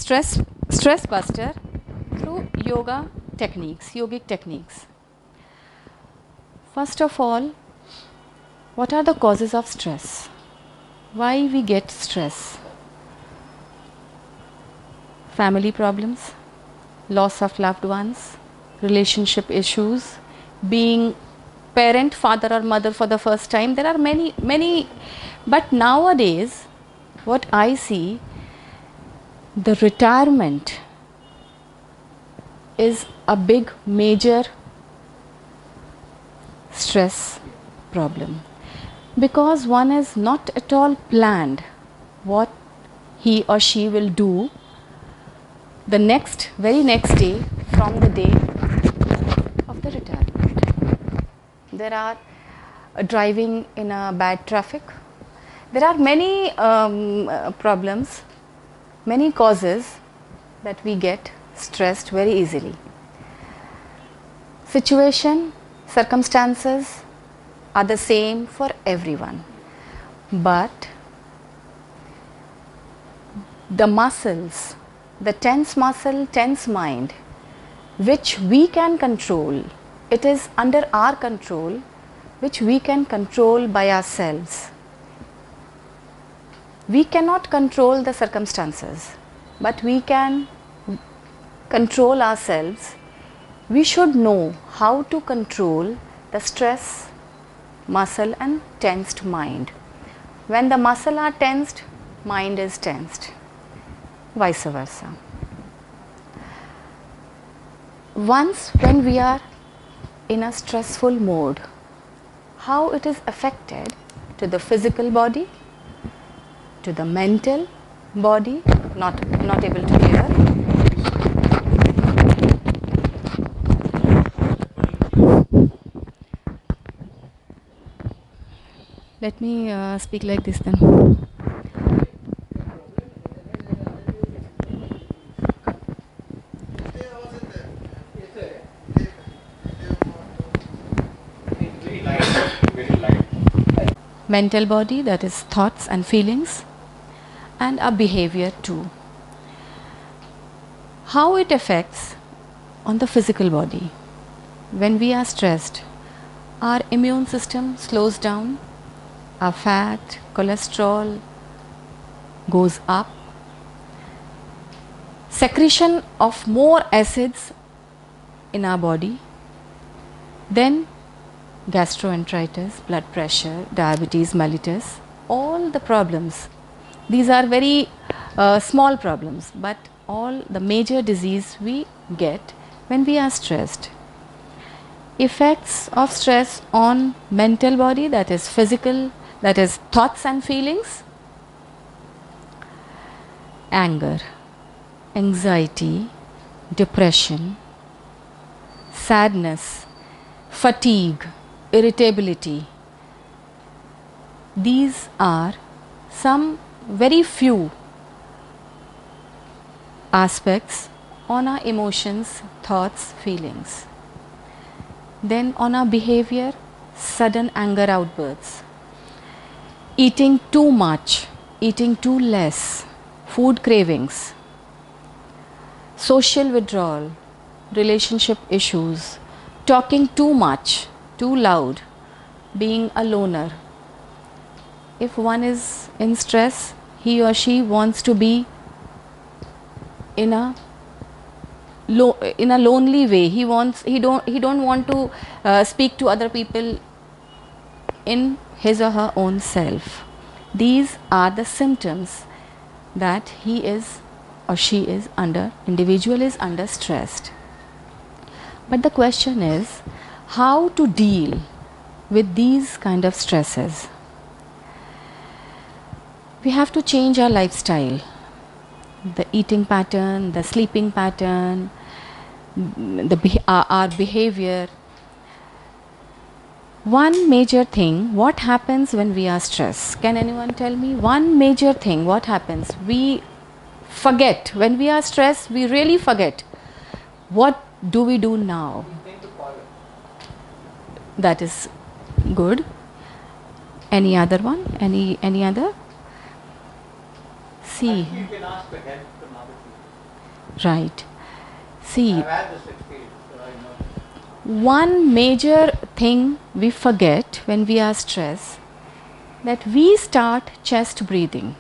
stress stress buster through yoga techniques, yogic techniques. First of all, what are the causes of stress? Why we get stress? Family problems, loss of loved ones, relationship issues, being parent, father or mother for the first time. There are many, but nowadays what I see, the retirement is a big major stress problem, because one is not at all planned what he or she will do the very next day from the day of the retirement. There are driving in a bad traffic. There are many problems, many causes that we get stressed very easily. Situation, circumstances are the same for everyone, but the muscles, the tense muscle, tense mind, which we can control, it is under our control, which we can control by ourselves. We cannot control the circumstances, but we can control ourselves. We should know how to control the stress muscle and tensed mind. When the muscle are tensed, mind is tensed, vice versa. Once when we are in a stressful mode, how it is affected to the physical body, to the mental body, not able to hear. Let me speak like this then. Mental body, that is thoughts and feelings, and our behavior too. How it affects on the physical body? When we are stressed, our immune system slows down, our fat, cholesterol goes up, secretion of more acids in our body, then gastroenteritis, blood pressure, diabetes mellitus, all the problems. These are very small problems, but all the major disease we get when we are stressed. Effects of stress on mental body, that is physical, that is thoughts and feelings: anger, anxiety, depression, sadness, fatigue, irritability. These are some very few aspects on our emotions, thoughts, feelings. Then on our behavior, sudden anger outbursts, eating too much, eating too less, food cravings, social withdrawal, relationship issues, talking too much, too loud, being a loner. If one is in stress, he or she wants to be in a lonely way. He don't want to speak to other people in his or her own self. These are the symptoms that he is or she is under, individual is under stressed. But the question is how to deal with these kind of stresses. We have to change our lifestyle, the eating pattern, the sleeping pattern, our behavior. One major thing, what happens when we are stressed? Can anyone tell me one major thing, what happens? We forget. When we are stressed, we really forget. What do we do now? That is good. Any other one? Any other? See. You can ask for help from other people. Right. See, I've had this experience, so I know. one major thing we forget when we are stressed, that we start chest breathing.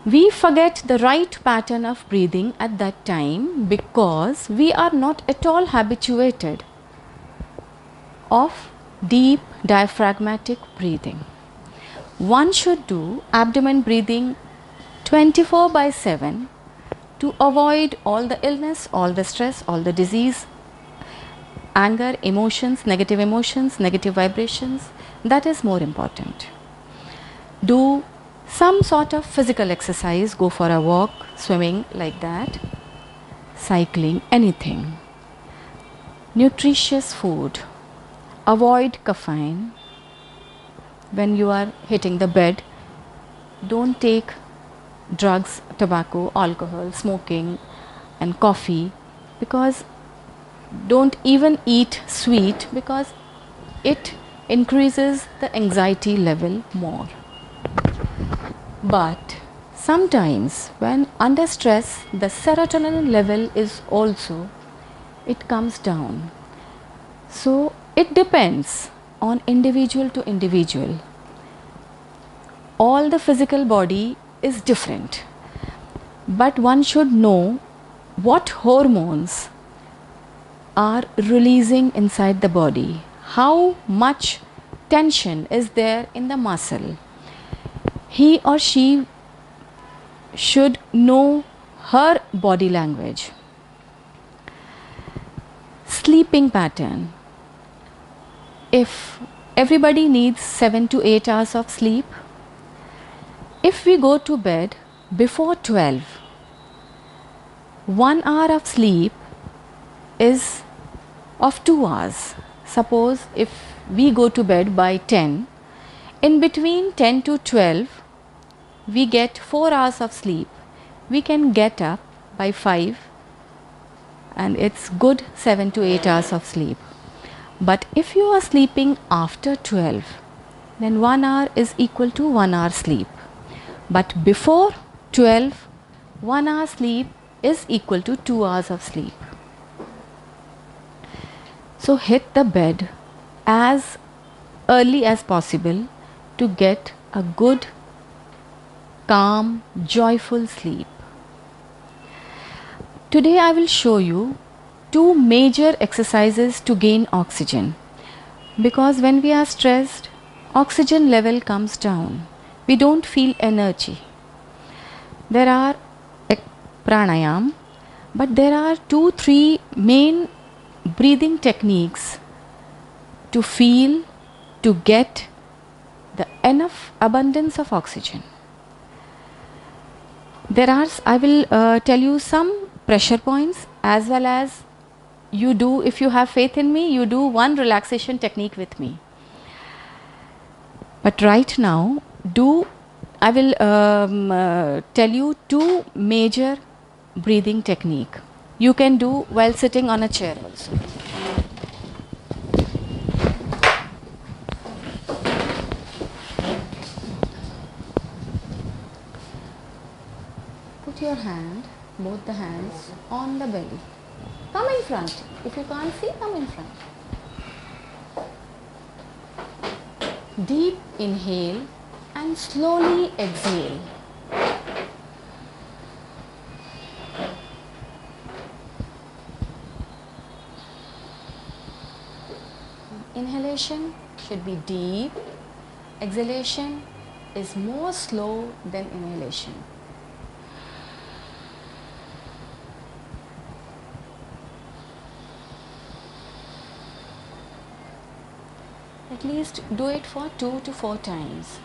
We forget the right pattern of breathing at that time because we are not at all habituated of deep diaphragmatic breathing. One should do abdomen breathing 24/7 to avoid all the illness, all the stress, all the disease, anger, emotions, negative vibrations. That is more important. Do some sort of physical exercise, go for a walk, swimming, like that, cycling, anything. Nutritious food. Avoid caffeine. When you are hitting the bed, don't take drugs, tobacco, alcohol, smoking, and coffee, because don't even eat sweet, because it increases the anxiety level more. But sometimes when under stress, the serotonin level is also, it comes down. So it depends on individual to individual. All the physical body is different, but one should know what hormones are releasing inside the body, how much tension is there in the muscle. He or she should know her body language. Sleeping pattern. If everybody needs 7 to 8 hours of sleep, if we go to bed before 12, 1 hour of sleep is of 2 hours. Suppose if we go to bed by 10, in between 10 to 12, we get 4 hours of sleep. We can get up by 5 and it's good 7 to 8 hours of sleep. But if you are sleeping after 12, then 1 hour is equal to 1 hour sleep. But before 12, 1 hour sleep is equal to 2 hours of sleep. So hit the bed as early as possible to get a good, calm, joyful sleep. Today I will show you 2 major exercises to gain oxygen, because when we are stressed, oxygen level comes down. We don't feel energy. There are pranayam, but there are 2-3 main breathing techniques to feel, to get the enough abundance of oxygen. I will tell you some pressure points, as well as you do, if you have faith in me, you do one relaxation technique with me. But right now, I will tell you 2 major breathing technique. You can do while sitting on a chair also. Put your hand, both the hands, on the belly. Come in front. If you can't see, come in front. Deep inhale and slowly exhale. Inhalation should be deep. Exhalation is more slow than inhalation. At least do it for 2 to 4 times.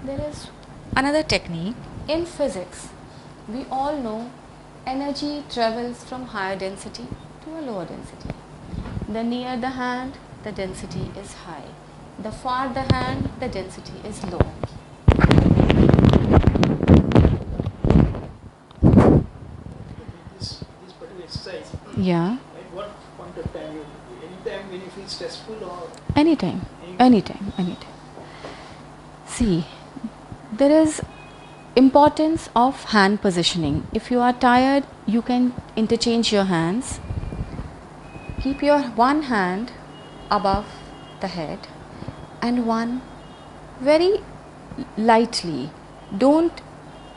There is another technique. In physics, we all know energy travels from higher density to a lower density. The nearer the hand, the density is high. The farther hand, the density is low. This particular exercise, Yeah, at what point of time you do? Anytime when you feel stressful or anytime, anytime, anytime. See, there is importance of hand positioning. If you are tired, you can interchange your hands. Keep your one hand above the head and one very lightly. Don't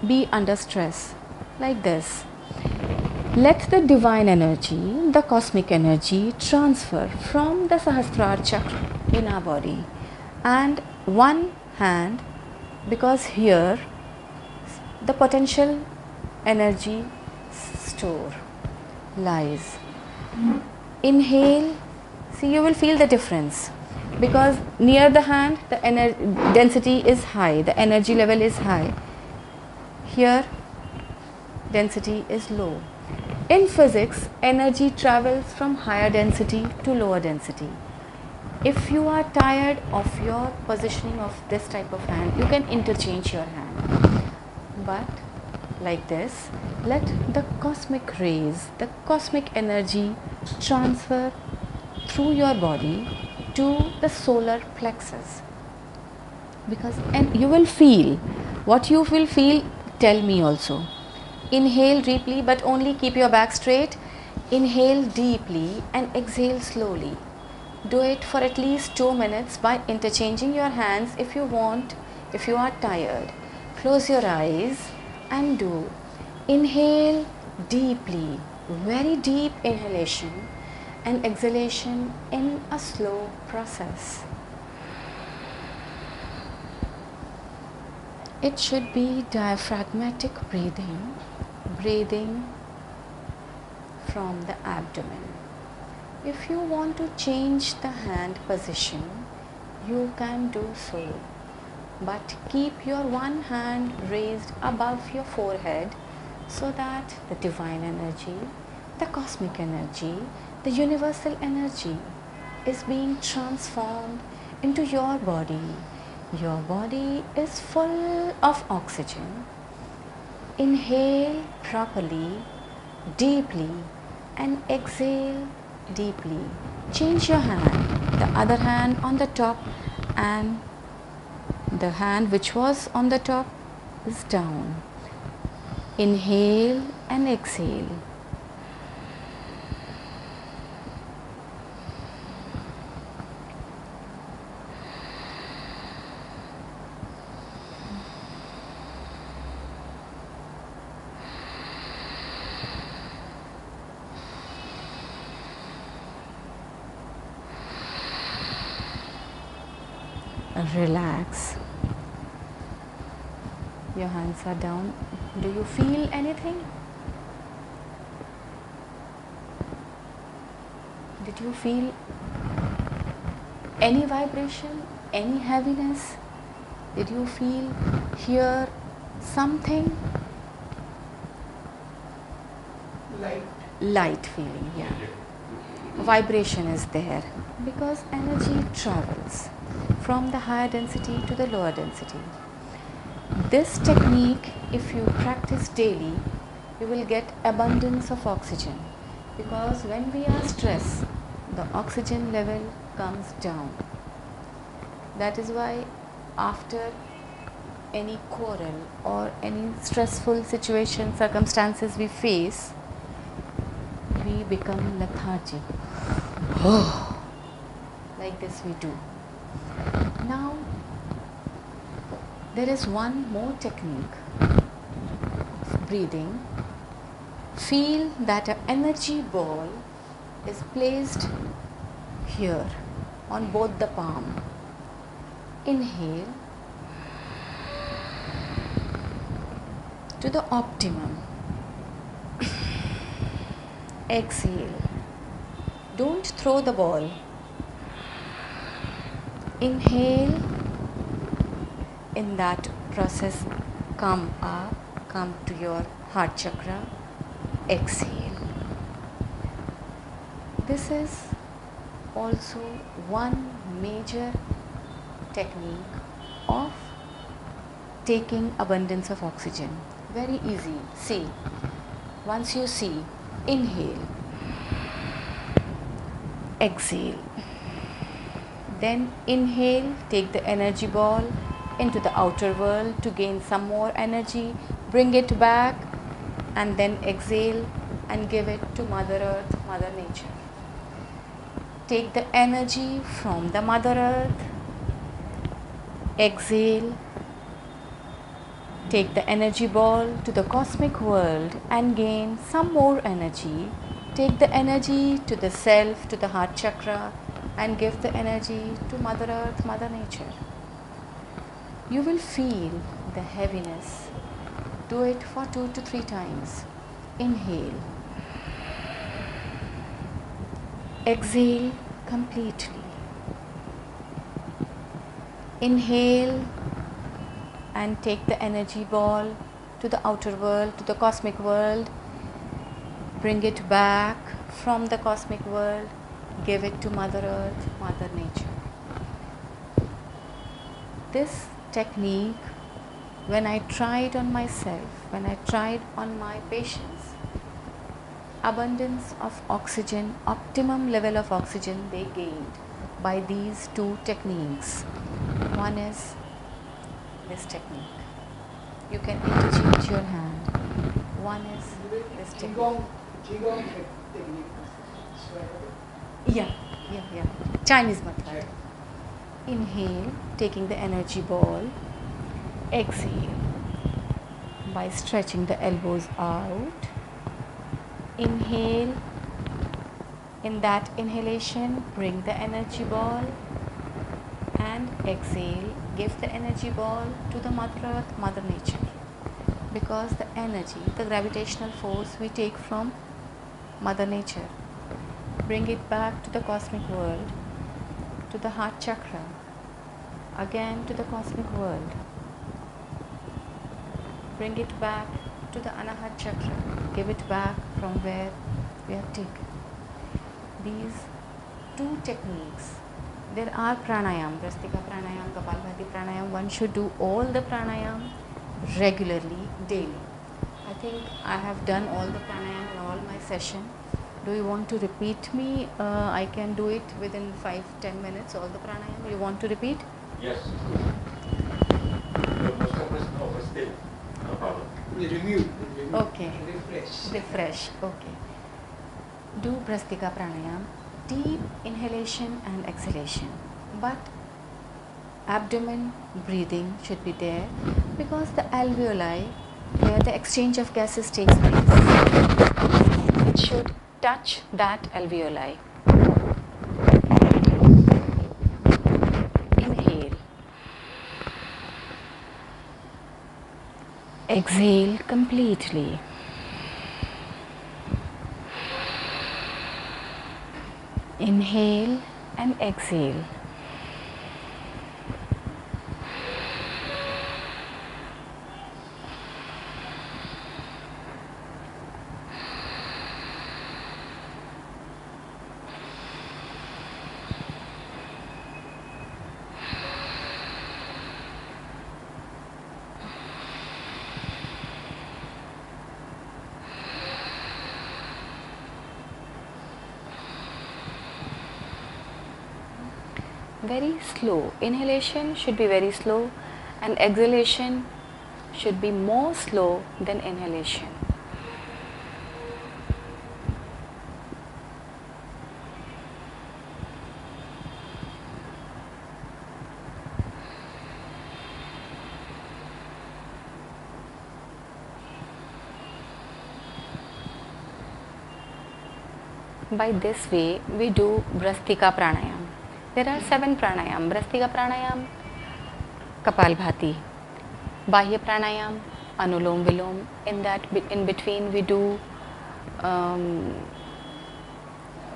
be under stress like this. Let the divine energy, the cosmic energy, transfer from the Sahasrara chakra in our body, and one hand, because here the potential energy store lies. Inhale, see, you will feel the difference, because near the hand the density is high, the energy level is high. Here density is low. In physics, energy travels from higher density to lower density. If you are tired of your positioning of this type of hand, you can interchange your hand. But like this, let the cosmic rays, the cosmic energy transfer through your body to the solar plexus. Because, and you will feel, what you will feel, tell me also. Inhale deeply, but only keep your back straight. Inhale deeply and exhale slowly. Do it for at least 2 minutes by interchanging your hands if you want, if you are tired. Close your eyes and do. Inhale deeply, very deep inhalation, and exhalation in a slow process. It should be diaphragmatic breathing, breathing from the abdomen. If you want to change the hand position, you can do so, but keep your one hand raised above your forehead so that the divine energy, the cosmic energy, the universal energy is being transformed into your body. Your body is full of oxygen. Inhale properly, deeply, and exhale deeply. Change your hand, the other hand on the top, and the hand which was on the top is down. Inhale and exhale. Relax. Your hands are down. Do you feel anything? Did you feel any vibration, any heaviness? Did you feel here something? Light feeling, yeah. Vibration is there because energy travels from the higher density to the lower density. This technique, if you practice daily, you will get abundance of oxygen, because when we are stressed, the oxygen level comes down. That is why after any quarrel or any stressful situation, circumstances we face, we become lethargic. Like this we do. Now, there is one more technique of breathing. Feel that an energy ball is placed here on both the palm. Inhale to the optimum. Exhale. Don't throw the ball. Inhale. In that process, come up, come to your heart chakra. Exhale. This is also one major technique of taking abundance of oxygen. Very easy. See, once you see, inhale, exhale, then inhale, take the energy ball into the outer world to gain some more energy, bring it back, and then exhale and give it to Mother Earth, Mother Nature. Take the energy from the Mother Earth, exhale, take the energy ball to the cosmic world and gain some more energy. Take the energy to the self, to the heart chakra, and give the energy to Mother Earth, Mother Nature. You will feel the heaviness. Do it for 2 to 3 times. Inhale. Exhale completely. Inhale and take the energy ball to the outer world, to the cosmic world. Bring it back from the cosmic world. Give it to Mother Earth, Mother Nature. This technique, when I tried on myself, when I tried on my patients, abundance of oxygen, optimum level of oxygen they gained by these 2 techniques. One is this technique. You can interchange your hand. One is this technique. Qigong technique. Yeah. Chinese method. Inhale, taking the energy ball. Exhale by stretching the elbows out. Inhale. In that inhalation, bring the energy ball. And exhale, give the energy ball to the Mother Earth, Mother Nature. Because the energy, the gravitational force we take from Mother Nature, bring it back to the cosmic world, to the heart chakra, again to the cosmic world. Bring it back to the Anahat chakra, give it back from where we have taken. These 2 techniques. There are pranayam, Brastika pranayam, Kapalbhati pranayam. One should do all the pranayam regularly, daily. I think I have done all the pranayam in all my session. Do you want to repeat me? I can do it within 5-10 minutes, all the pranayam. You want to repeat? Yes. Most compressed, no, but still, no problem. Review. Okay. Refresh. Refresh. Okay. Do Brastika pranayam, deep inhalation and exhalation, but abdomen breathing should be there because the alveoli, where the exchange of gases takes place, it should touch that alveoli. Inhale. Exhale completely. Inhale and exhale. Very slow. Inhalation should be very slow and exhalation should be more slow than inhalation. By this way, we do Brastika pranayam. There are 7 pranayam. Brastika pranayam, Kapalbhati, Bahya pranayam, Anulom Vilom. In between we do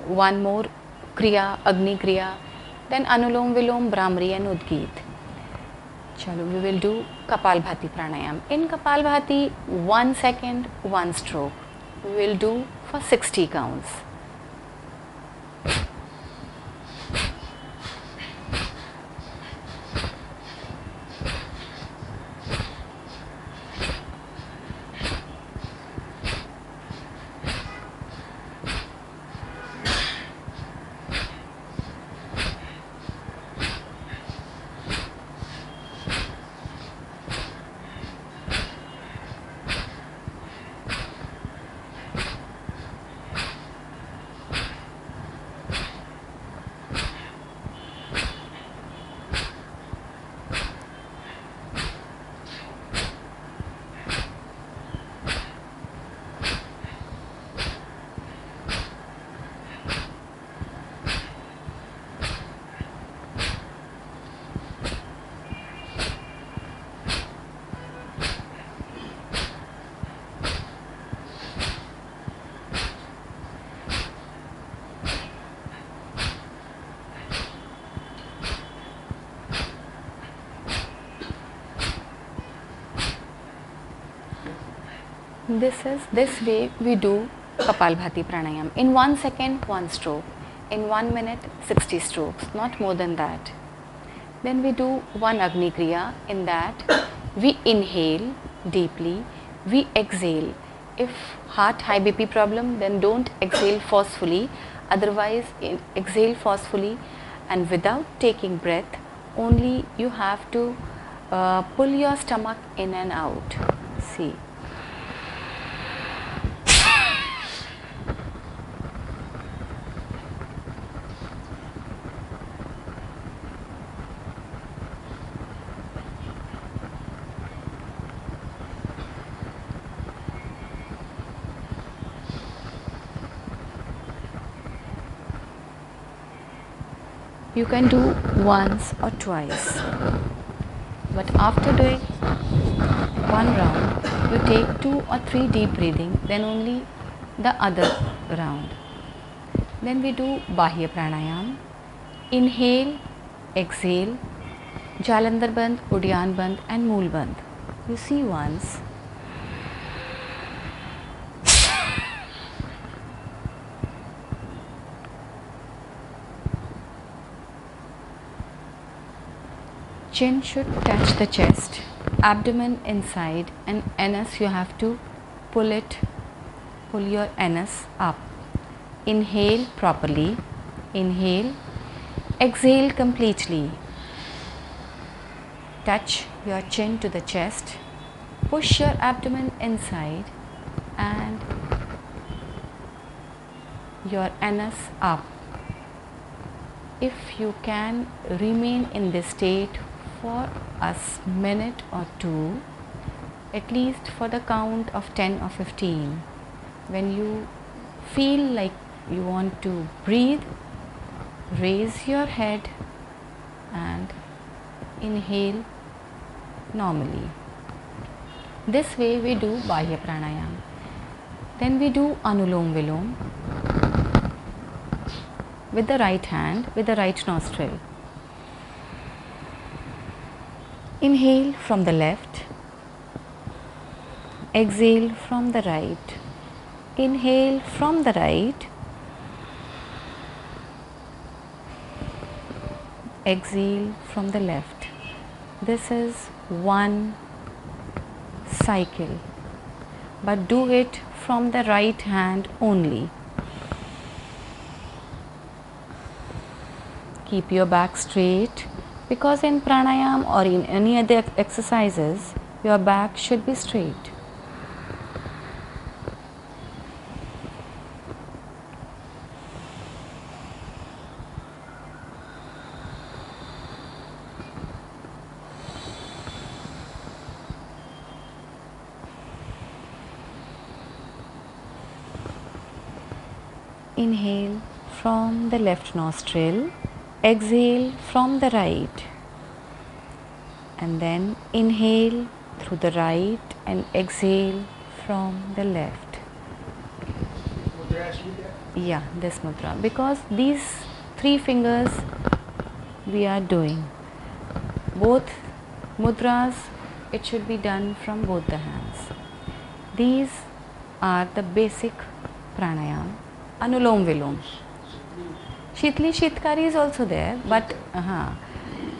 one more Kriya, Agni Kriya, then Anulom Vilom, Brahmari and Udgit. Chalo, we will do Kapalbhati pranayam. In Kapalbhati, 1 second, 1 stroke. We will do for 60 counts. This way we do Kapalbhati pranayam. In 1 second, 1 stroke. In 1 minute, 60 strokes, not more than that. Then we do one Agni Kriya. In that, we inhale deeply, we exhale. If heart high BP problem, then don't exhale forcefully. Otherwise, exhale forcefully and without taking breath. Only you have to pull your stomach in and out. See. You can do once or twice, but after doing one round, you take 2 or 3 deep breathing, then only the other round. Then we do Bahya Pranayam. Inhale, exhale, Jalandhar Bandh, Udyan Bandh and Mool Bandh. You see once. Chin should touch the chest, abdomen inside, and anus you have to pull your anus up. Inhale properly, inhale, exhale completely. Touch your chin to the chest, push your abdomen inside and your anus up. If you can remain in this state for a minute or two, at least for the count of 10 or 15. When you feel like you want to breathe, raise your head and inhale normally. This way we do Bahya Pranayam. Then we do Anulom Vilom with the right hand, with the right nostril. Inhale from the left, exhale from the right, inhale from the right, exhale from the left. This is one cycle, but do it from the right hand only. Keep your back straight, because in pranayam or in any other exercises, your back should be straight. Inhale from the left nostril, exhale from the right, and then inhale through the right and exhale from the left. Mudra should be there. Yeah, this mudra, because these 3 fingers we are doing. Both mudras, it should be done from both the hands. These are the basic pranayam. Anulom Vilom. Shitli Shitkari is also there, but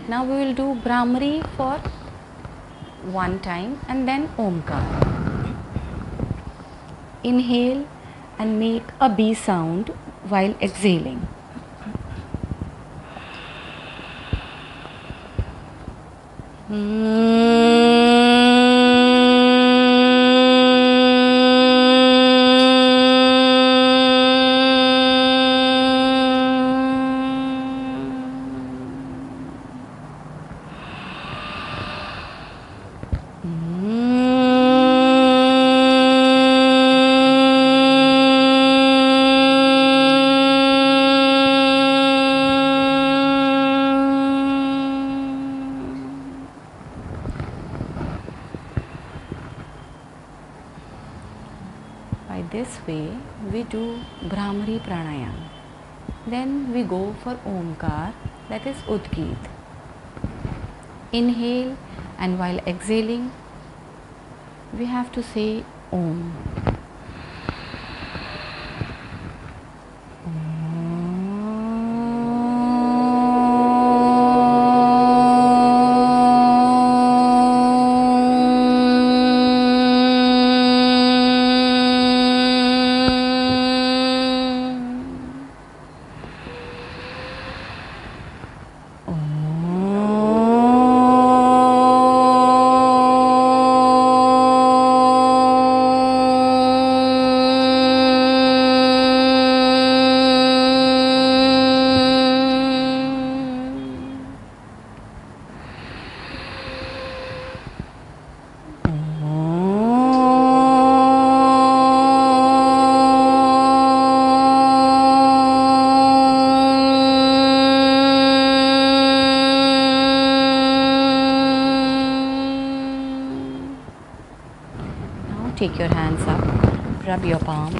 now we will do Brahmari for one time and then Omkar. Inhale and make a B sound while exhaling. By this way, we do Brahmari Pranayam. Then we go for Omkar, that is Udgit. Inhale, and while exhaling, we have to say Om. Take your hands up, rub your palm,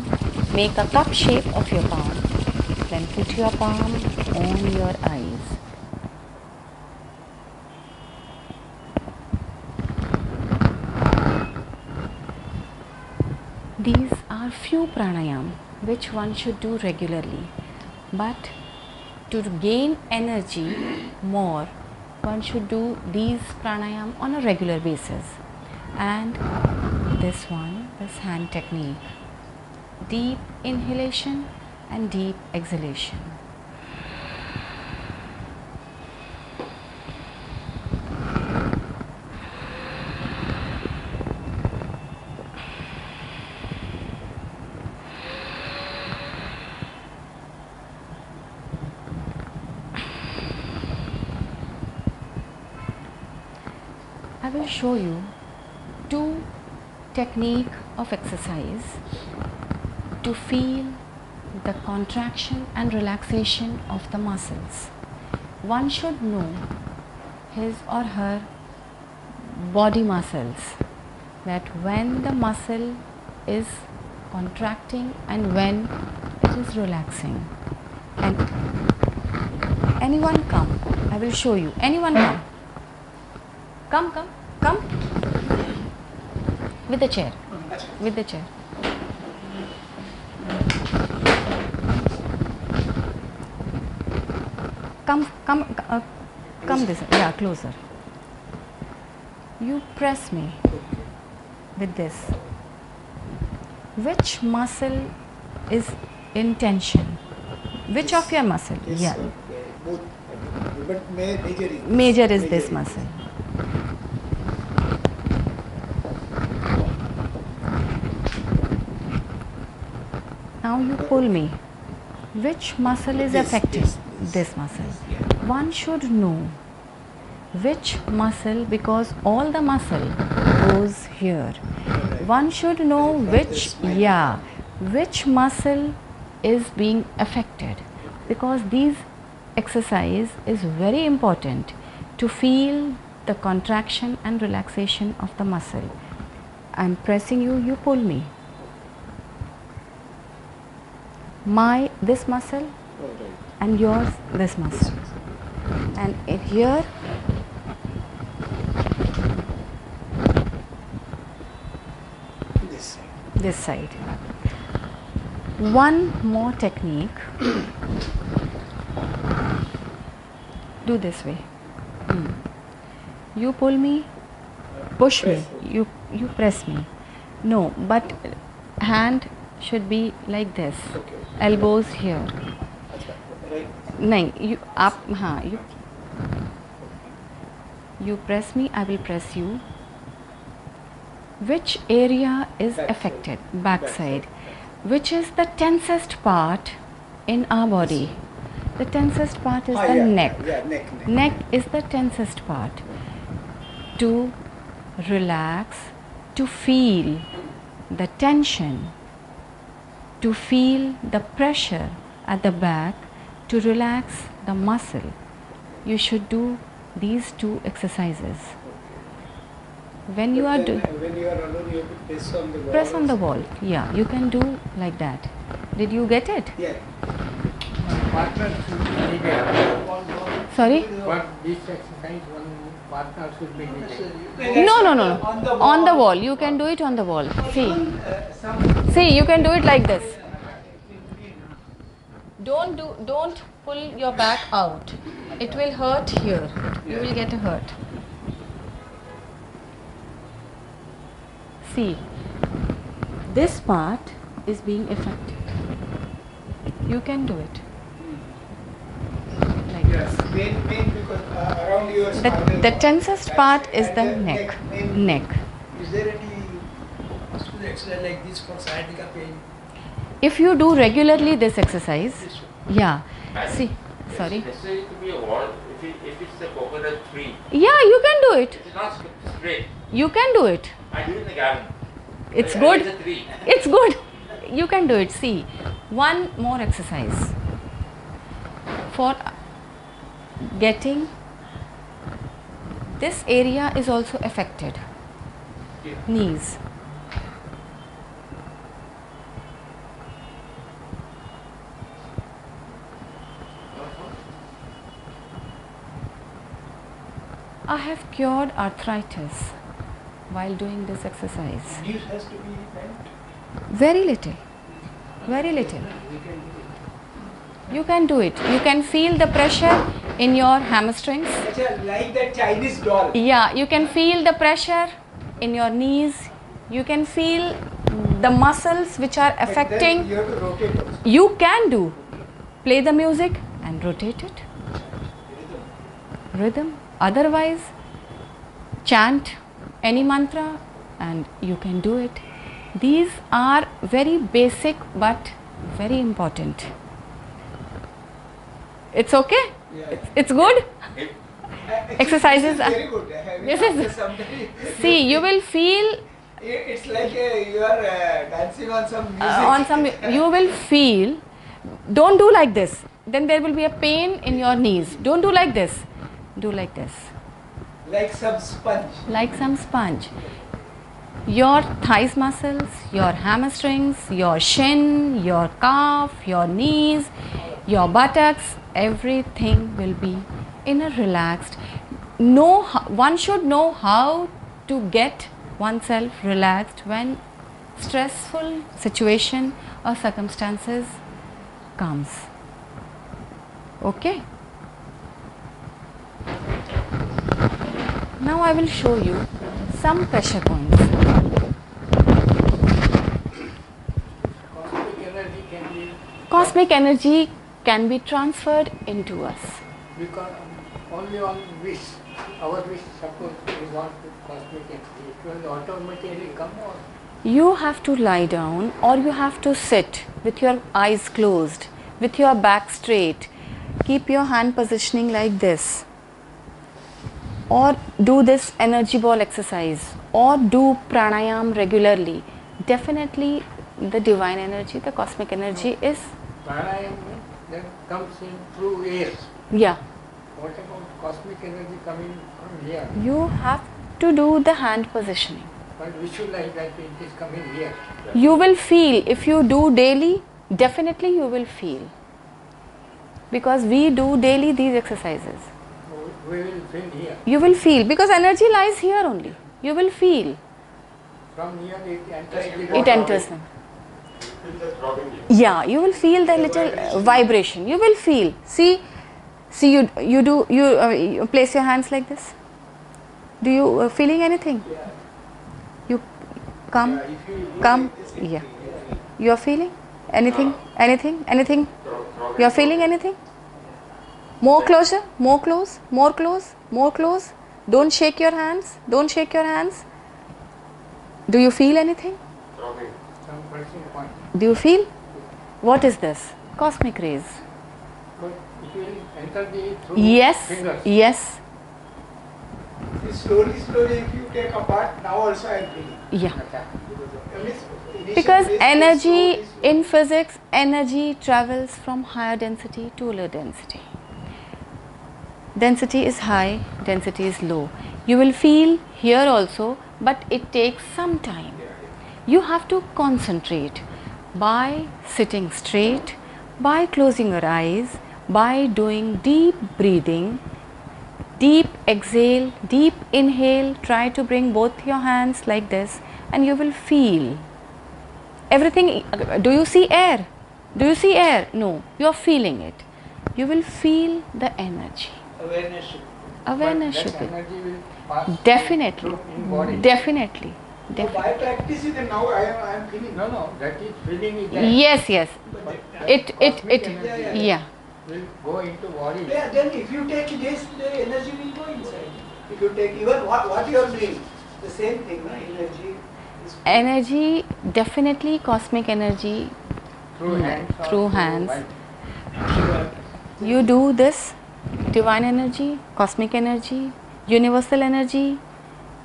make a cup shape of your palm, then put your palm on your eyes. These are few pranayam which one should do regularly, but to gain energy more, one should do these pranayam on a regular basis. And this one, this hand technique, deep inhalation and deep exhalation. I will show you two technique of exercise to feel the contraction and relaxation of the muscles. One should know his or her body muscles, that when the muscle is contracting and when it is relaxing. And anyone come, I will show you. Anyone come. Come. With the chair. With the chair. Come this. Yeah, closer. You press me with this. Which muscle is in tension? Which of your muscle? Yes, Yeah. both. But major Major is this muscle. Now you pull me. Which muscle is affected? This muscle. One should know which muscle, because all the muscle goes here. One should know which muscle is being affected, because these exercise is very important to feel the contraction and relaxation of the muscle. I am pressing you, you pull me. This muscle and yours this muscle, and here this side. One more technique. Do this way. You pull me, push me, you press me. No, but hand should be like this. Okay. Elbows here. Right. नहीं, you up, हाँ, you press me, I will press you. Which area is Back affected? side. Back side. Which is the tensest part in our body? The tensest part is the neck. Yeah, neck. Neck is the tensest part. To relax, to feel the tension, to feel the pressure at the back, to relax the muscle, you should do these two exercises. When you are doing, when you are alone, you have to press on the wall. press on the wall. Yeah, you can do like that. Did you get it? Yeah. Partner should be needed. Sorry? But this exercise one partner should be needed. No. On the wall. You can do it on the wall. See, you can do it like this. Don't pull your back out. It will hurt here. You will get a hurt. See, this part is being affected. You can do it. Like Yes, this. main because around your spinal The cord. tensest part is At the neck. main- Neck. Is there any hospital exercise like this for sciatica pain? If you do regularly this exercise, This yeah. And See, sorry. It's necessary to be a wall. If it's a coconut tree, Yeah, you can do it. it's not straight. You can do it. I do it in the garden. It's I good. raise a tree. It's good. You can do it. See, one more exercise for getting this area is also affected. Yeah. Knees. I have cured arthritis while doing this exercise. News has to be bent. Very little. Very little. You can do it. You can feel the pressure in your hamstrings. Acha, like that Chinese doll. Yeah, you can feel the pressure in your knees. You can feel the muscles which are But then affecting. you have to rotate also. You can do. Play the music and rotate it. Rhythm. Otherwise, chant any mantra and you can do it. These are very basic but very important. It's okay? Yeah. It's good? If Actually, Exercises this are- is very good. This is- After some time, See, you will feel it's like you are dancing on some music. on some, you will feel, don't do like this. Then there will be a pain in your knees. Don't do like this. Do like this. Like some sponge. Like some sponge. Your thighs muscles, your hamstrings, your shin, your calf, your knees, your buttocks, everything will be in a relaxed. One should know how to get oneself relaxed when stressful situation or circumstances comes. Okay? Now I will show you some pressure points. Cosmic energy can be Cosmic energy can be transferred into us. because only on wish, our wish, suppose we want to cosmic energy, it will automatically come or You have to lie down or you have to sit with your eyes closed, with your back straight. Keep your hand positioning like this. Or do this energy ball exercise or do pranayam regularly. Definitely the divine energy, the cosmic energy is, pranayam then comes in through air. yeah. What about cosmic energy coming from here? You have to do the hand positioning. But visualize that it is coming here. You will feel, if you do daily, definitely you will feel. Because we do daily these exercises. We will feel here. You will feel, because energy lies here only. You will feel. From here it enters. It enters them. feel the throbbing here. Yeah, you will feel the little vibration. You will feel. See, you place your hands like this. Do you feeling anything? Yeah. You come, Yeah, if you do come. it, it's Yeah. increasing. You are feeling anything? Anything? Throbbing. You are feeling anything? More closer, more close, more close, more close. Don't shake your hands. Don't shake your hands. Do you feel anything? Throbbing. Some pulsing point. Do you feel? What is this? Cosmic rays. But it will enter the through Yes, fingers. yes, Slowly, if you take apart, now also I am feeling. yeah. Initially Because this is energy slow. in physics, energy travels from higher density to low density. Density is high, density is low. You will feel here also, but it takes some time. You have to concentrate by sitting straight, by closing your eyes, by doing deep breathing, deep exhale, deep inhale. Try to bring both your hands like this and you will feel everything. Do you see air? Do you see air? No, you are feeling it. You will feel the energy. Awareness should Awareness But should that be. energy will pass Definitely. through in body. Definitely. So Definitely. by practicing and now I am feeling. No, that is feeling is there. Yes, yes. But It Cosmic Yeah, energy yeah. will go into body. yeah, then if you take this, the energy will go inside. If you take even what you are doing, the same thing, no? Energy is Energy, definitely cosmic energy. Through hands. or Through hands. mind. You do this, divine energy, cosmic energy, universal energy,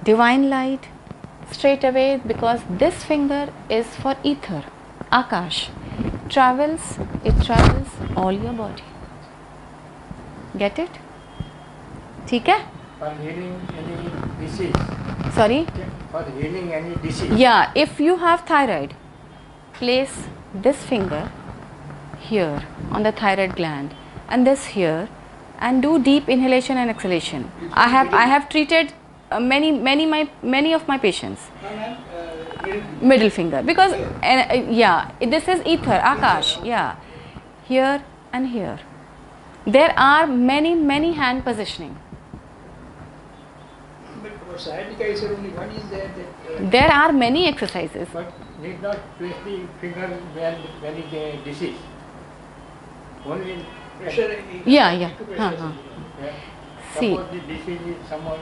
divine light, straight away, because this finger is for ether, Akash. It travels all your body. Get it? ठीक है? For healing any disease. Sorry? For healing any disease. Yeah, if you have thyroid, place this finger here on the thyroid gland and this here and do deep inhalation and exhalation. I have treated many of my patients. Middle finger, because yeah, this is ether, Akash. Yeah, here and here. There are many hand positioning. But for sciatica, is only one is there that. There are many exercises. But need not twist the finger when is a disease. Only Pressure. Yeah. Pressure. yeah. See. Suppose the disease is somewhat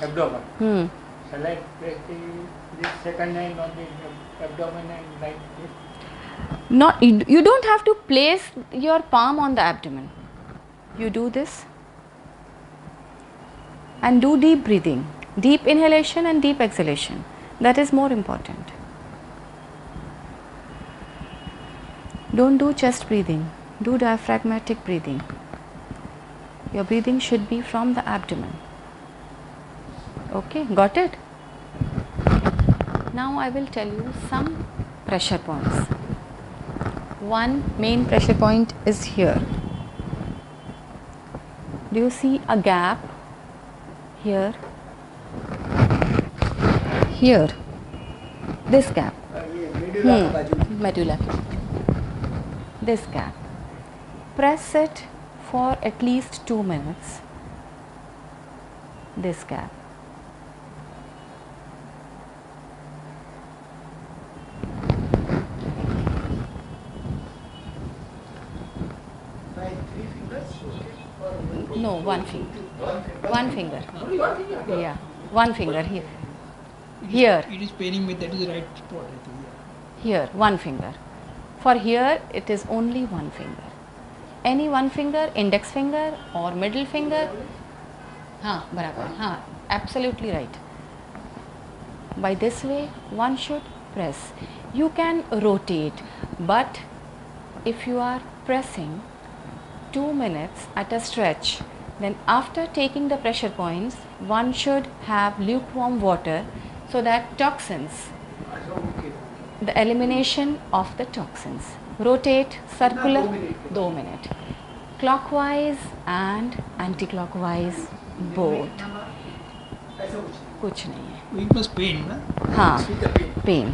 abdomen. Shall I place this second hand on the abdomen and like this? Not, you don't have to place your palm on the abdomen. You do this and do deep breathing, deep inhalation and deep exhalation. That is more important. Don't do chest breathing, do diaphragmatic breathing. Your breathing should be from the abdomen. Okay, got it? Now I will tell you some pressure points. One main pressure point is here. Do you see a gap here? Here. This gap. Medulla. This gap. Press it for at least 2 minutes. This gap. By 3 fingers, okay? No, one finger. One finger. Only one finger? Yeah, one finger here. Here. It is paining me, that is the right spot, I think. Yeah. Here, one finger. For here, it is only one finger. Any one finger, index finger or middle finger. हाँ, बराबर. हाँ, absolutely right. By this way, one should press. You can rotate, but if you are pressing 2 minutes at a stretch, then after taking the pressure points, one should have lukewarm water so that toxins, the elimination of the toxins. Rotate, circular, 2 minutes. Clockwise and anti-clockwise both. कुछ नहीं है. We must pain, na? हाँ, pen.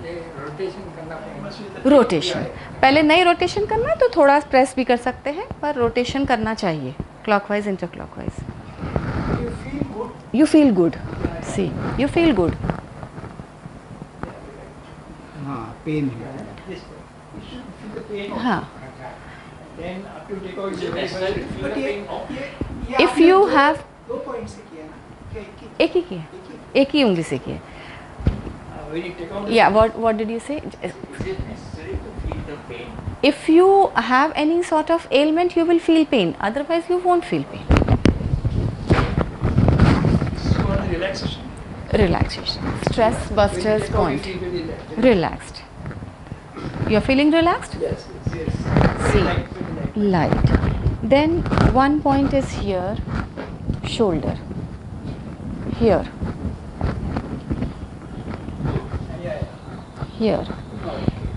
Rotation करना पड़ेगा. Rotation. पहले नहीं rotation करना है तो थोड़ा प्रेस भी कर सकते हैं, पर रोटेशन करना चाहिए. Clockwise, inter clockwise. You feel good. You feel good. See, you feel good. हाँ, pain है. This way. You should feel the pain. हाँ. Then after you take out Is your it necessary to feel But the ये- pain? ये If आपने you दो- have 2 points से किया ना? क्या एक ही? एक ही किए, एक ही उंगली से किए. When you take out. Yeah, what did you say? Is it necessary to feel the pain? If you have any sort of ailment, you will feel pain. Otherwise, you won't feel pain. This is for the relaxation. Relaxation. Stress busters When you take out, point. you feel very relaxed. Relaxed. You are feeling relaxed? Yes, yes. Very See. light, very light. Light. Then one point is here, shoulder. Here, Yeah, yeah. here.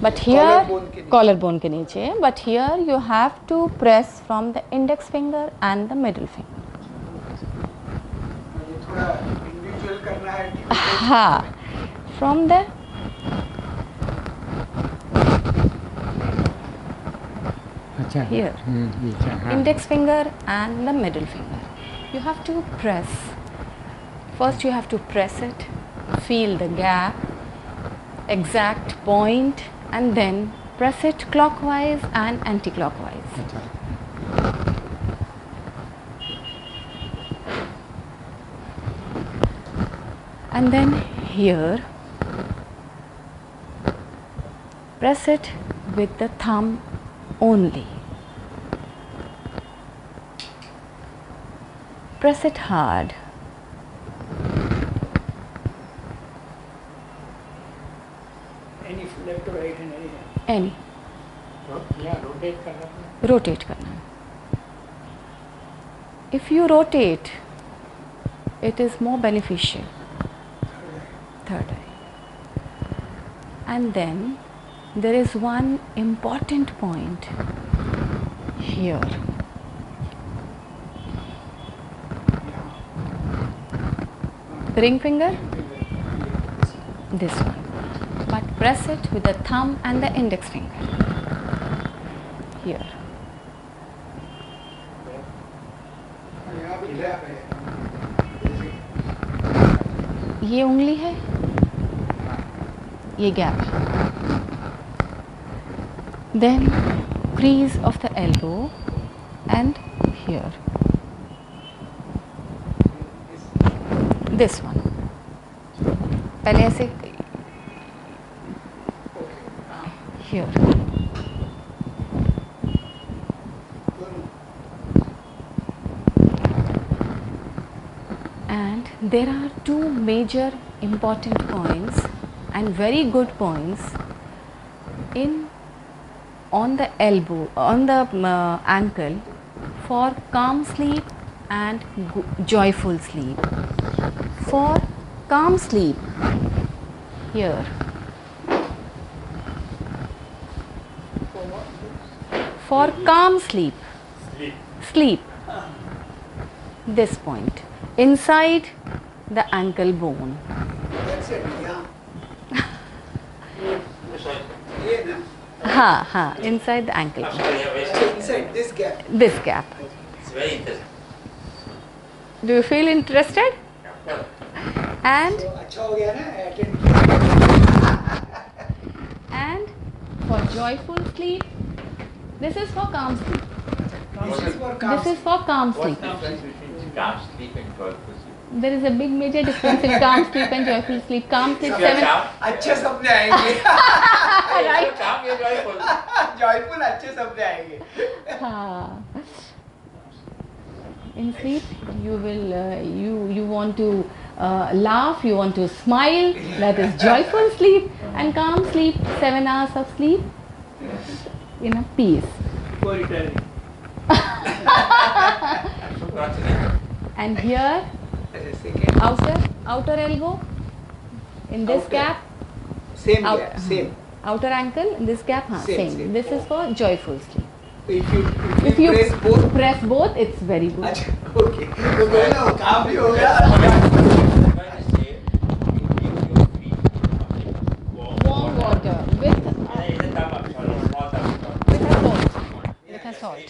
But here Collarbone के नीचे. collarbone के नीचे, but here you have to press from the index finger and the middle finger. ये थोड़ा individual करना है. हाँ, from the अच्छा here. Index finger and the middle finger. You have to press. First you have to press it, feel the gap, exact point, and then press it clockwise and anti-clockwise. And then here, press it with the thumb only. Press it hard. Any left or right and any. Any. Yeah, rotate करना है. Rotate करना है. If you rotate, it is more beneficial. Third eye. And then there is one important point here. Ring finger, this one, but press it with the thumb and the index finger here. यहाँ भी gap है. ये उंगली है, ये gap है. Then crease of the elbow and here. This one. पहले ऐसे here. And there are two major important points and very good points on the elbow, on the ankle for calm sleep and joyful sleep. For calm sleep, here. For calm sleep, this point, inside the ankle bone. That's it. Yeah. ये ना. हाँ, inside the ankle bone. Inside this gap. This gap. It's very interesting. Do you feel interested? And तो अच्छा हो गया ना attend. and for joyful sleep, this is for calm sleep. This is for calm. This is for calm What's sleep. the difference between calm sleep and joyful sleep? There is a big major difference in calm sleep and joyful sleep. Calm sleep If you are 7. calm, अच्छे सपने आएंगे. if you are Right. calm, you are joyful. Joyful अच्छे सपने आएंगे. In sleep, you will you want to laugh, you want to smile. That is joyful sleep. And calm sleep, 7 hours of sleep in a peace. For retiring. So concentrate. And here, Second. outer elbow, in this Outer. gap, Same Out- gap. Same. outer ankle, in this gap, Same, same. same. This is for joyful sleep. If you If you press both. press both, it's very good. अच्छा okay. तो बोलो काम भी हो गया. When I say, you keep your feet Warm water with With a thumb up, sorry, small thumb up. with a salt. With a salt.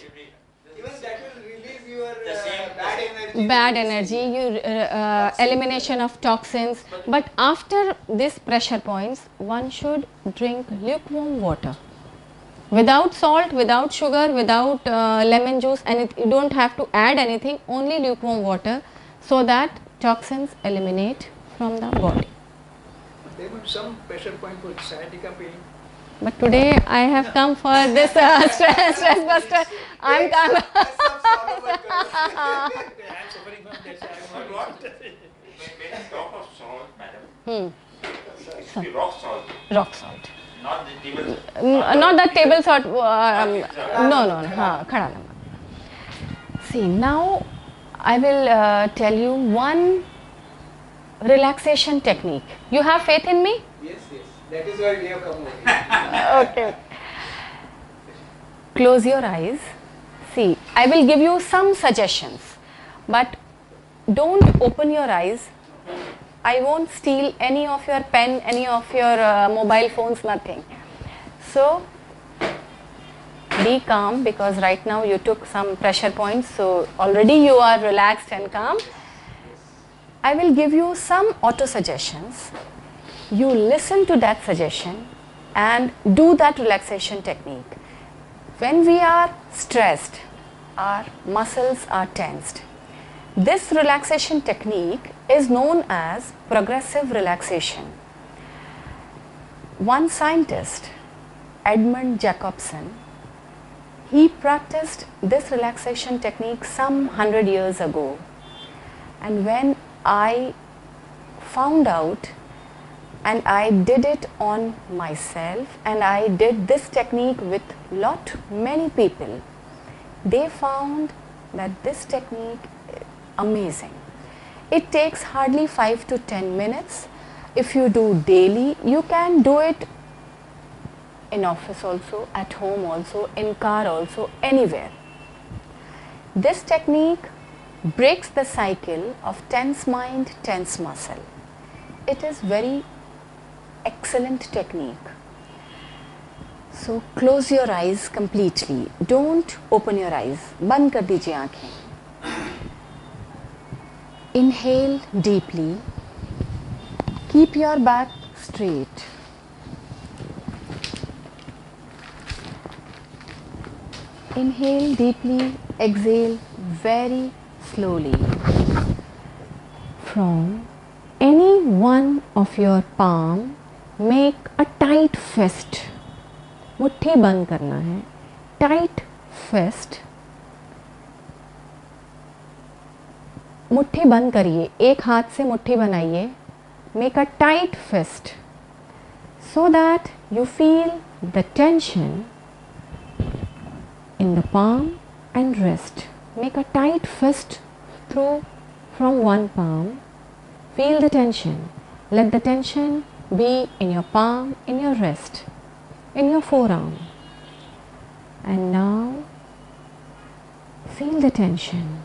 Even that will release your The same- bad energy. Bad energy, elimination of toxins. But after this pressure points, one should drink lukewarm water. Without salt, without sugar, without lemon juice, and you don't have to add anything, only lukewarm water, so that toxins eliminate from the body. There will be some pressure point for sciatica pain. But today I have come for this stress buster. I'm come. सब follow मत करो. I am suffering from that. I am But what? When you talk of salt, madam, it should be rock salt, Rock salt. not the table salt. Not that table salt. Okay, No. हाँ, खड़ा नमक. See, now I will tell you one relaxation technique. You have faith in me? Yes, yes. That is why we have come over here. Okay. Close your eyes. See, I will give you some suggestions, but don't open your eyes. I won't steal any of your pen, any of your mobile phones, nothing. So, be calm, because right now you took some pressure points, so already you are relaxed and calm. I will give you some auto suggestions. You listen to that suggestion and do that relaxation technique. When we are stressed, our muscles are tensed. This relaxation technique is known as progressive relaxation. One scientist, Edmund Jacobson, he practiced this relaxation technique some 100 years ago. And when I found out and I did it on myself, and I did this technique with many people, they found that this technique is amazing. It takes hardly 5 to 10 minutes. If you do daily, you can do it in office also, at home also, in car also, anywhere. This technique breaks the cycle of tense mind, tense muscle. It is very excellent technique. So close your eyes completely. Don't open your eyes. बंद कर दीजिए आँखें. Inhale deeply. Keep your back straight. Inhale deeply, exhale very slowly. From any one of your palm, make a tight fist. मुट्ठी बंद करना है. Tight fist. मुट्ठी बंद करिए. एक हाथ से मुट्ठी बनाइए. Make a tight fist so that you feel the tension in the palm and wrist. Make a tight fist from one palm. Feel the tension. Let the tension be in your palm, in your wrist, in your forearm. And now feel the tension.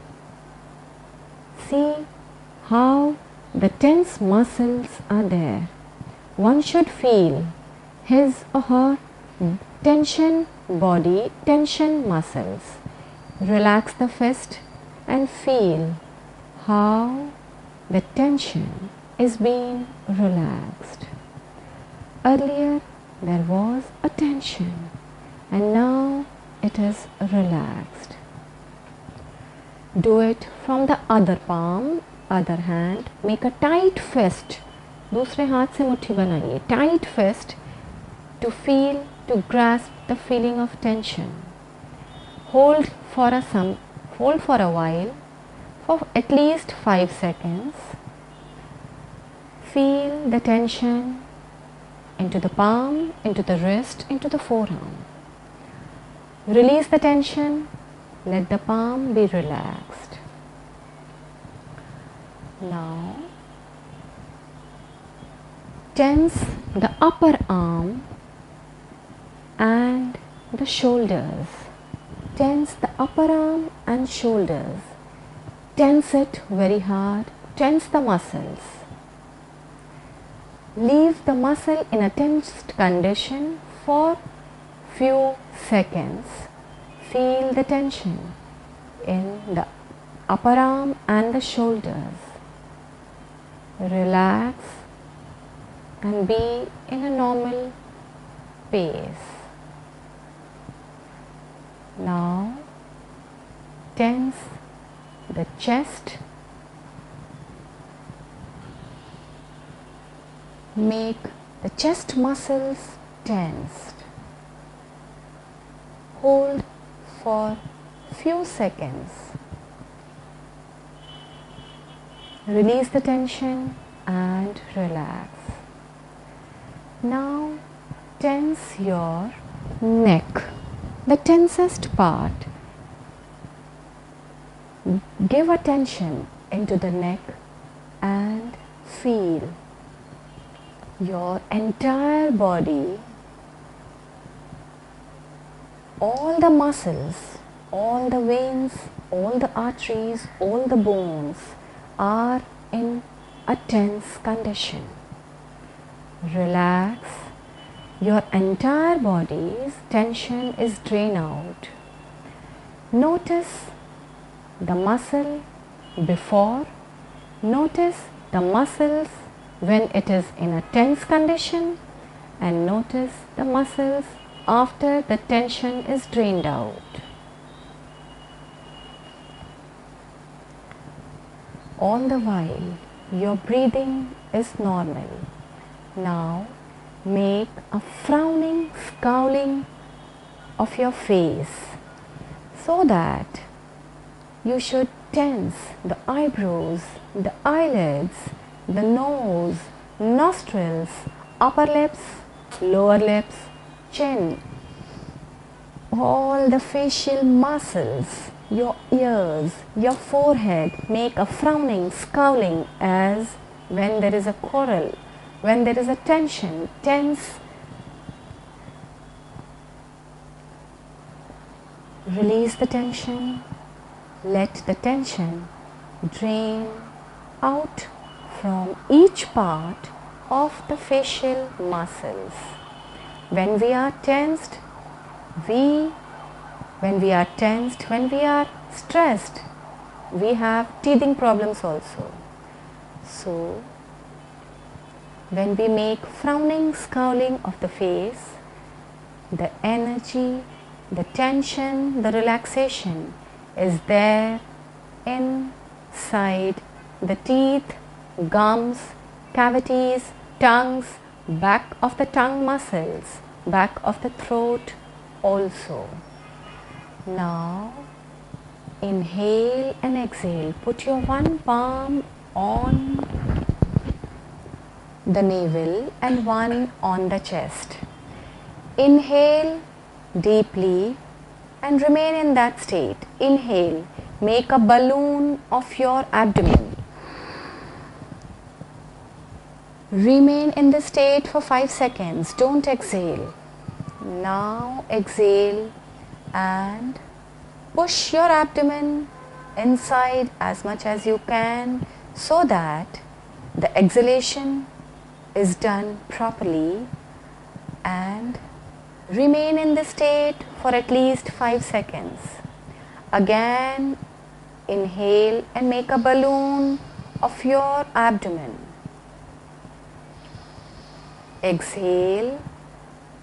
See how the tense muscles are there. One should feel his or her tension body, tension muscles. Relax the fist and feel how the tension is being relaxed. Earlier there was a tension and now it is relaxed. Do it from the other palm, other hand. Make a tight fist. दूसरे हाथ से मुट्ठी बनाइए. Tight fist to feel, to grasp the feeling of tension. Hold for a while, for at least 5 seconds. Feel the tension into the palm, into the wrist, into the forearm. Release the tension. Let the palm be relaxed. Now tense the upper arm and the shoulders. Tense the upper arm and shoulders. Tense it very hard. Tense the muscles. Leave the muscle in a tensed condition for few seconds. Feel the tension in the upper arm and the shoulders. Relax and be in a normal pace. Now tense the chest. Make the chest muscles tensed. Hold for few seconds. Release the tension and relax. Now tense your neck, the tensest part. Give attention into the neck and feel. your entire body, all the muscles, all the veins, all the arteries, all the bones are in a tense condition. Relax. Your entire body's tension is drained out. Notice the muscle before, notice the muscles when it is in a tense condition, and notice the muscles after the tension is drained out. All the while your breathing is normal. Now make a frowning, scowling of your face, so that you should tense the eyebrows, the eyelids, the nose, nostrils, upper lips, lower lips, chin, all the facial muscles, your ears, your forehead. Make a frowning, scowling as when there is a quarrel, when there is a tension. Tense. Release the tension. Let the tension drain out from each part of the facial muscles. When we are tensed, when we are stressed, we have teething problems also. So, when we make frowning, scowling of the face, the energy, the tension, the relaxation is there inside the teeth, gums, cavities, tongues, back of the tongue muscles, back of the throat also. Now inhale and exhale. Put your one palm on the navel and one on the chest. Inhale deeply and remain in that state. Inhale. Make a balloon of your abdomen. Remain in this state for 5 seconds. Don't exhale. Now exhale and push your abdomen inside as much as you can, so that the exhalation is done properly, and remain in this state for at least 5 seconds. Again inhale and make a balloon of your abdomen. Exhale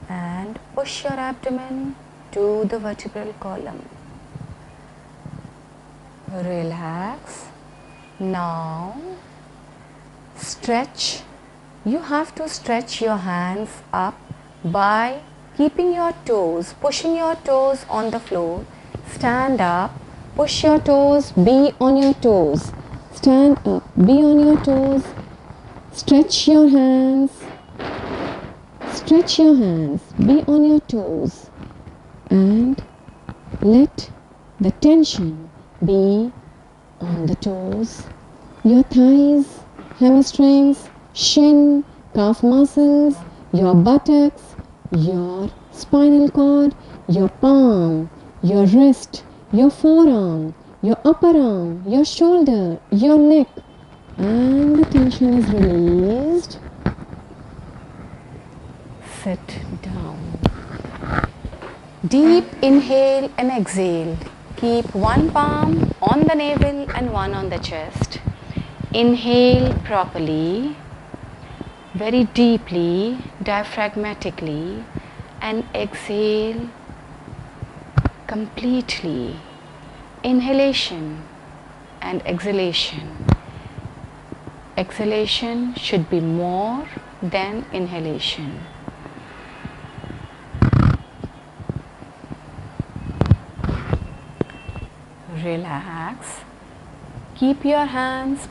and push your abdomen to the vertebral column. Relax. Now stretch. You have to stretch your hands up by keeping your toes, pushing your toes on the floor. Stand up, push your toes, be on your toes. Stand up, be on your toes. Stretch your hands. Stretch your hands, be on your toes, and let the tension be on the toes, your thighs, hamstrings, shin, calf muscles, your buttocks, your spinal cord, your palm, your wrist, your forearm, your upper arm, your shoulder, your neck, and the tension is released. Sit down. Deep inhale and exhale. Keep one palm on the navel and one on the chest. Inhale properly, very deeply, diaphragmatically, and exhale completely. Inhalation and exhalation. Exhalation should be more than inhalation. Relax. Keep your hands,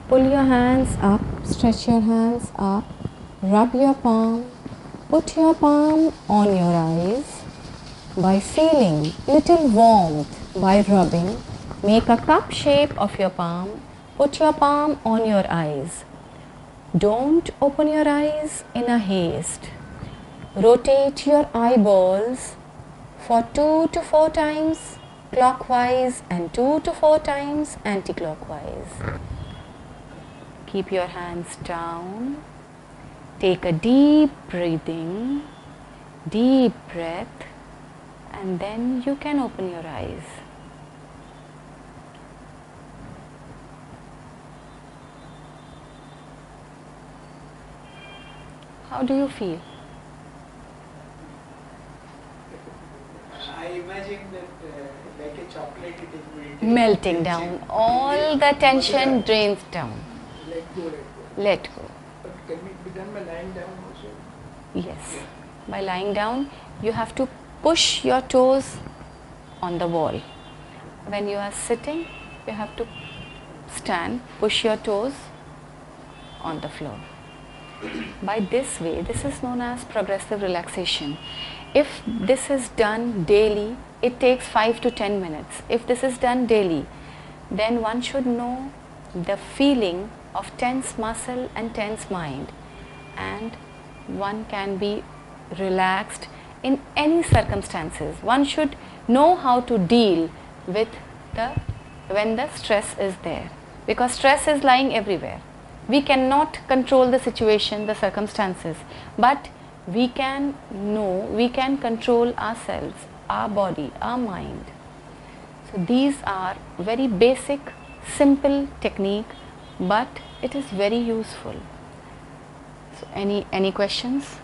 pull your hands up, stretch your hands up, rub your palm, put your palm on your eyes. By feeling little warmth by rubbing, make a cup shape of your palm, put your palm on your eyes. Don't open your eyes in a haste. Rotate your eyeballs for 2 to 4 times clockwise and 2 to 4 times anti-clockwise. Keep your hands down. Take a deep breathing, deep breath, and then you can open your eyes. How do you feel? I imagine that like a chocolate it is Melting down. All the tension drains down. Let go, let go. Let go. But can it be done by lying down also? Yes. By lying down, you have to push your toes on the wall. When you are sitting, you have to stand, push your toes on the floor. By this way, this is known as progressive relaxation. If this is done daily, it takes 5 to 10 minutes. If this is done daily, then one should know the feeling of tense muscle and tense mind, and one can be relaxed in any circumstances. One should know how to deal with when the stress is there, because stress is lying everywhere. We cannot control the situation, the circumstances, but we can know, we can control ourselves, our body, our mind. So these are very basic, simple technique, but it is very useful. So any questions?